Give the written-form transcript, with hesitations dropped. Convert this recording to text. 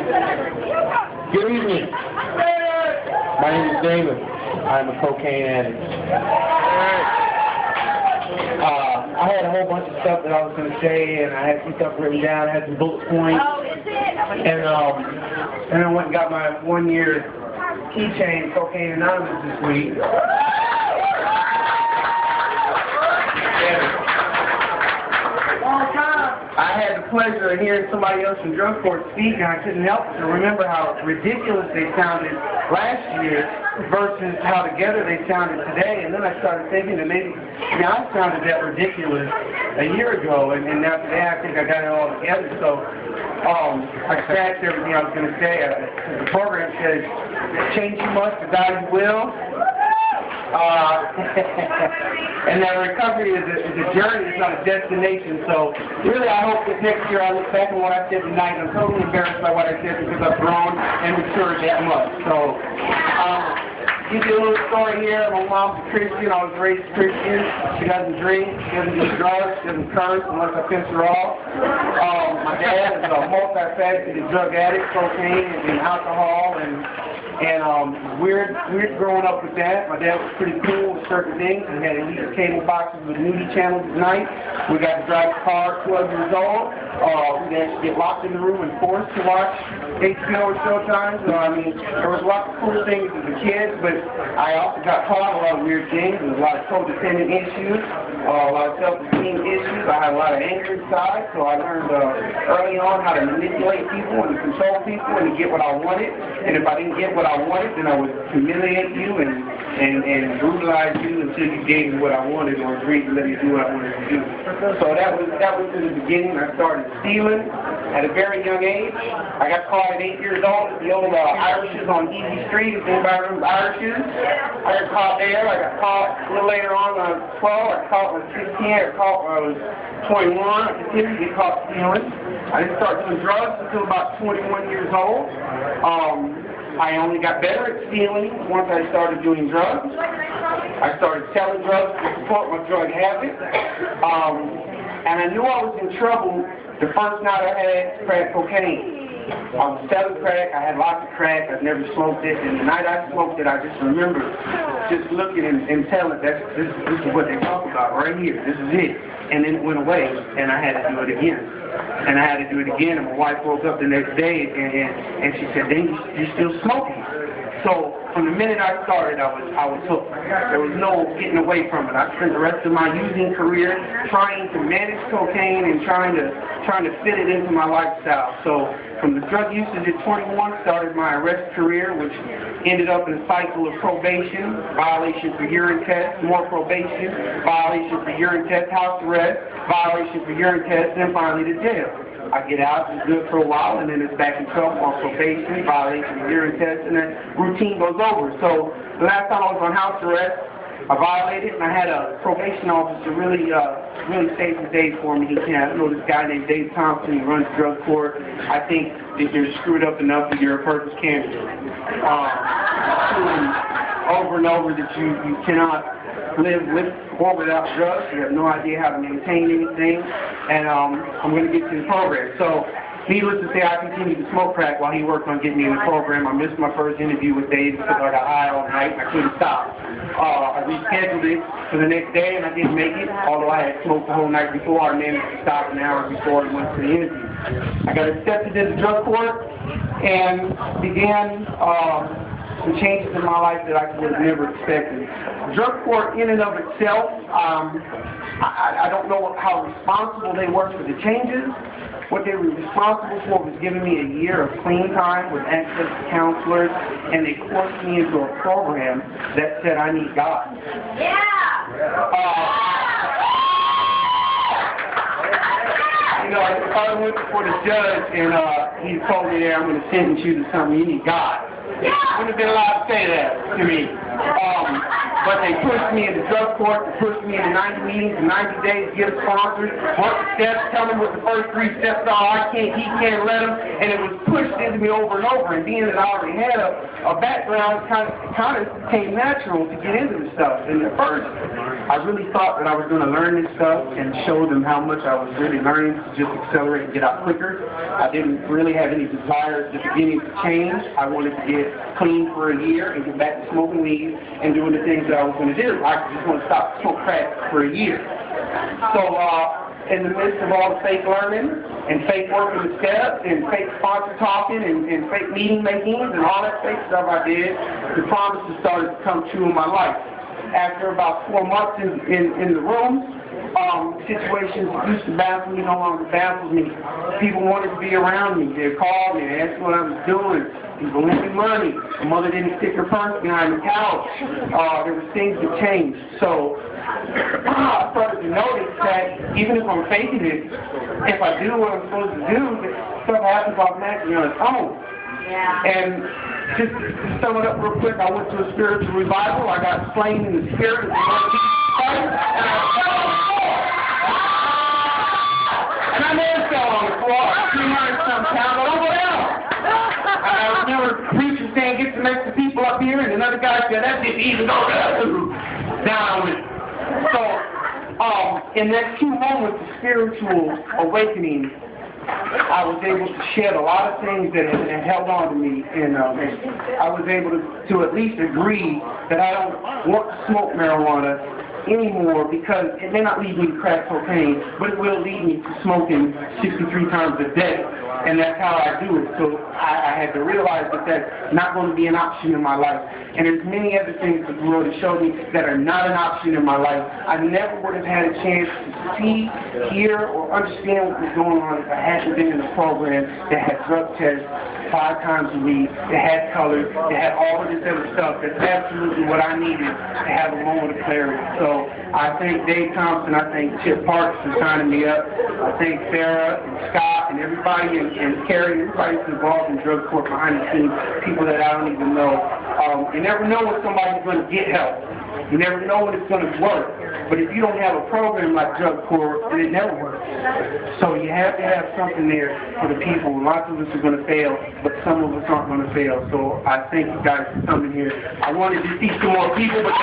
Good evening. My name is Damon. I'm a cocaine addict. I had a whole bunch of stuff that I was going to say, and I had some stuff written down. I had some bullet points. And I went and got my 1-year keychain, Cocaine Anonymous, this week. I had the pleasure of hearing somebody else from drug court speak, and I couldn't help but to remember how ridiculous they sounded last year versus how together they sounded today. And then I started thinking that maybe I sounded that ridiculous a year ago, and now today I think I got it all together. So I scratched everything I was going to say. The program says, change you must, to die you will. And that recovery is a journey, it's not a destination. So really I hope that next year I look back on what I said tonight. I'm totally embarrassed by what I said because I've grown and matured that much. So give you a little story here. My mom's a Christian. I was raised Christian. She doesn't drink, she doesn't do drugs, she doesn't curse unless I piss her off. My dad is a multifaceted drug addict, cocaine and alcohol, and weird growing up with that. My dad was pretty cool with certain things. We had elite cable boxes with nudie channels at night. We got to drive a car 12 years old. We'd actually get locked in the room and forced to watch HBO or Showtime. So, I mean, there was lots of cool things as a kid, but I also got caught a lot of weird things. There was a lot of codependent issues, a lot of self-esteem issues. I had a lot of anger inside, so I learned early on how to manipulate people and to control people and to get what I wanted. And if I didn't get what I wanted, then I would humiliate you and brutalize you until you gave me what I wanted or agreed to let me do what I wanted to do. So that was in the beginning. I started stealing at a very young age. I got caught at 8 years old at the old Irishes on Easy Street. If anybody remembers Irishes, I got caught there. I got caught a little later on when I was 12. I got caught when I was 16. I got caught when I was 21. I continued to get caught stealing. I didn't start doing drugs until about 21 years old. I only got better at stealing once I started doing drugs. I started selling drugs to support my drug habit. And I knew I was in trouble the first night I had crack cocaine. I was selling crack, I had lots of crack, I'd never smoked it, and the night I smoked it, I just remember just looking and telling this is what they talk about right here, this is it. And then it went away, and I had to do it again. And I had to do it again, and my wife woke up the next day, and she said, "Then you're still smoking." So from the minute I started, I was hooked. There was no getting away from it. I spent the rest of my using career trying to manage cocaine and trying to fit it into my lifestyle. So from the drug usage at 21, started my arrest career, which ended up in a cycle of probation, violation for urine test, more probation, violation for urine test, house arrest, violation for urine test, and finally to jail. I get out, it's good for a while, and then it's back in trouble on probation, violation of urine test, and then routine goes over. So the last time I was on house arrest, I violated, and I had a probation officer really save the day for me. I know this guy named Dave Thompson, he runs drug court. I think that you're screwed up enough that you're a purpose candidate. Over and over that you cannot live with or without drugs. You have no idea how to maintain anything, and I'm going to get to the program. So, needless to say, I continued to smoke crack while he worked on getting me in the program. I missed my first interview with Dave because I got high all night and I couldn't stop. I rescheduled it for the next day and I didn't make it, although I had smoked the whole night before. I managed to stop an hour before I went to the interview. I got accepted into drug court and began some changes in my life that I would have never expected. Drug court in and of itself, I don't know how responsible they were for the changes. What they were responsible for was giving me a year of clean time with access to counselors, and they forced me into a program that said I need God. Yeah! You know, I went before the judge, and he told me there, I'm going to sentence you to something, you need God. I wouldn't have been allowed to say that to me. But they pushed me into drug court, they pushed me into 90 meetings in 90 days, get a sponsor, work the steps, tell them what the first 3 steps are, he can't let them, and it was pushed into me over and over, and being that I already had a background, kind of came natural to get into the stuff. And at first, I really thought that I was going to learn this stuff and show them how much I was really learning to just accelerate and get out quicker. I didn't really have any desire at the beginning to change. I wanted to get clean for a year and get back to smoking weed and doing the things that I was going to do. I just want to stop smoking crack for a year. So, in the midst of all the fake learning and fake working the steps and fake sponsor talking and fake meeting makings and all that fake stuff I did, the promises started to come true in my life. After about 4 months in the room, situations that used to baffle me no longer baffled me. People wanted to be around me. They called me, they asked what I was doing. People lent me money. My mother didn't stick her purse behind the couch. There were things that changed. So I started to notice that even if I'm faking it, if I do what I'm supposed to do, stuff happens automatically on its own. Yeah. And just to sum it up real quick, I went to a spiritual revival. I got slain in the spirit of the Lord Jesus Christ, and I never fell on the floor. 300-some pounds. I don't go down. I remember preachers saying, get some extra people up here, and another guy said, that didn't even go down with it. So, in that few moments of spiritual awakening, I was able to shed a lot of things that had held on to me, and I was able to at least agree that I don't want to smoke marijuana anymore because it may not lead me to crack cocaine, but it will lead me to smoking 63 times a day, and that's how I do it. So I had to realize that that's not going to be an option in my life. And there's many other things that the Lord has showed me that are not an option in my life. I never would have had a chance to see, hear, or understand what was going on if I hadn't been in a program that had drug tests 5 times a week, that had colors, that had all of this other stuff. That's absolutely what I needed to have a moment of clarity. So I thank Dave Thompson, I thank Chip Parks for signing me up. I thank Sarah and Scott and everybody and Carrie, everybody who's involved in drug court behind the scenes, people that I don't even know. You never know when somebody's going to get help. You never know when it's going to work. But if you don't have a program like drug court, then it never works. So you have to have something there for the people. Lots of us are going to fail, but some of us aren't going to fail. So I thank you guys for coming here. I wanted to see some more people, but